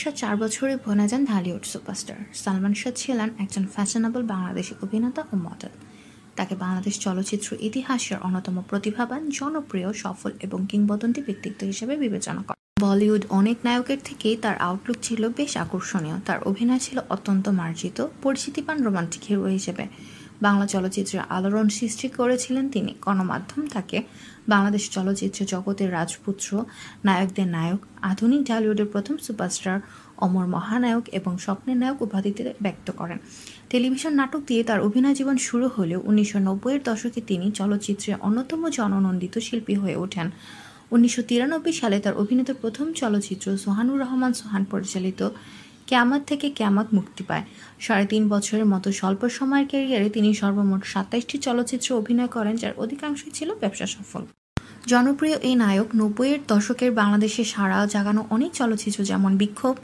শাহ 4 বছরে বনে যান ঢালিউড সুপারস্টার। সালমান শাহ ছিলেন একজন ফ্যাশনেবল বাংলাদেশি অভিনেতা ও মডেল। তাকে বাংলাদেশ চলচ্চিত্র ইতিহাসের অন্যতম প্রতিভাবান, জনপ্রিয়, সফল এবং কিংবদন্তি ব্যক্তিত্ব হিসেবে বিবেচনা করে। বলিউড অনেক নায়কের থেকেই তার আউটলুক ছিল বেশ আকর্ষণীয়। তার অভিনয় ছিল অত্যন্ত মার্জিত, পরিচিতি পান রোমান্টিক হিরো হিসেবে। বাংলা চলচ্চিত্রে আলোড়ন সৃষ্টি করেছিলেন তিনি। গণমাধ্যম তাকে বাংলাদেশ চলচ্চিত্র জগতের রাজপুত্র, নায়কদের নায়ক, আধুনিক ঢালিউডের প্রথম সুপারস্টার, অমর মহানায়ক এবং স্বপ্নের নায়ক উপাধিতে ব্যক্ত করেন। টেলিভিশন নাটক দিয়ে তার অভিনয় জীবন শুরু হলেও 1990-এর দশকে তিনি চলচ্চিত্রের অন্যতম জননন্দিত শিল্পী হয়ে ওঠেন। 1993 সালে তার অভিনীত প্রথম চলচ্চিত্র সোহানুর রহমান সোহান পরিচালিত কেয়ামত থেকে কেয়ামত মুক্তি পায়। 3.5 বছরের মতো স্বল্প সময়ের ক্যারিয়ারে তিনি সর্বমোট 27টি চলচ্চিত্রে অভিনয় করেন, যার অধিকাংশই ছিল ব্যবসা সফল। জনপ্রিয় এই নায়ক 90-এর দশকের বাংলাদেশে সাড়া জাগানো অনেক চলচ্চিত্র যেমন বিক্ষোভ,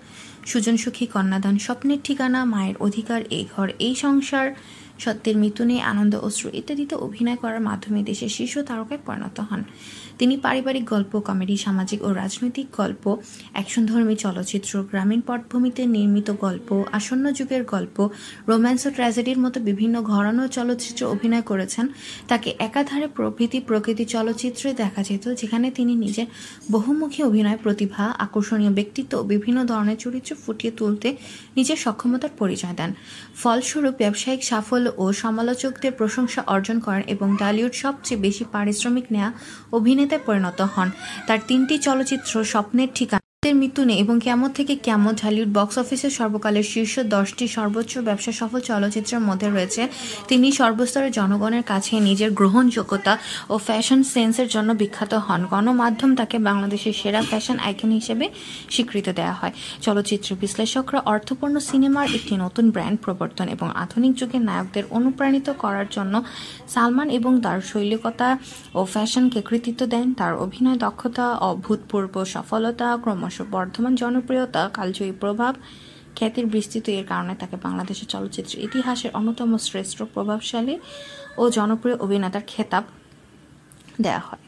সুজন সুখী, কন্যাদান, স্বপ্নের ঠিকানা, মায়ের অধিকার, এই ঘর এই সংসার, সত্যের মৃত্যু নেই, আনন্দ অশ্রু ইত্যাদিতে অভিনয় করার মাধ্যমে দেশের শীর্ষ তারকায় পরিণত হন। তিনি পারিবারিক গল্প, কমেডি, সামাজিক ও রাজনৈতিক গল্প, অ্যাকশনধর্মী চলচ্চিত্র, গ্রামীণ পটভূমিতে নির্মিত গল্প, আসন্ন যুগের গল্প, রোম্যান্স ও ট্র্যাজেডির মতো বিভিন্ন ঘরানো চলচ্চিত্রে অভিনয় করেছেন। তাকে একাধারে প্রকৃতি চলচ্চিত্রে দেখা যেত, যেখানে তিনি নিজের বহুমুখী অভিনয় প্রতিভা, আকর্ষণীয় ব্যক্তিত্ব ও বিভিন্ন ধরনের চরিত্র ফুটিয়ে তুলতে নিজের সক্ষমতার পরিচয় দেন। ফলস্বরূপ ব্যবসায়িক সাফল্য ও সমালোচকদের প্রশংসা অর্জন করেন এবং ঢালিউড সবচেয়ে বেশি পারিশ্রমিক নেয়া অভিনেতায় পরিণত হন। তার 3টি চলচ্চিত্র স্বপ্নের ঠিকানা, মৃত্যু নেই এবং কেয়ামত থেকে কেয়ামত ঢালিউড বক্স অফিসের সর্বকালের শীর্ষ 10টি সর্বোচ্চ ব্যবসা সফল চলচ্চিত্রের মধ্যে রয়েছে। তিনি সর্বস্তরের জনগণের কাছে নিজের গ্রহণযোগ্যতা ও ফ্যাশন সেন্সের জন্য বিখ্যাত হন। গণমাধ্যম তাকে বাংলাদেশের সেরা ফ্যাশন আইকন হিসেবে স্বীকৃতি দেওয়া হয়। চলচ্চিত্র বিশ্লেষকরা অর্থপূর্ণ সিনেমার একটি নতুন ব্র্যান্ড প্রবর্তন এবং আধুনিক যুগের নায়কদের অনুপ্রাণিত করার জন্য সালমান এবং তার শৈল্পিকতা ও ফ্যাশনকে কৃতিত্ব দেন। তার অভিনয় দক্ষতা, অভূতপূর্ব সফলতা, ক্রমশ বর্ধমান জনপ্রিয়তা, কালজয়ী প্রভাব, খ্যাতির বিস্তৃত এর কারণে তাকে বাংলাদেশের চলচ্চিত্রের ইতিহাসের অন্যতম শ্রেষ্ঠ, প্রভাবশালী ও জনপ্রিয় অভিনেতার খেতাব দেয়া হয়।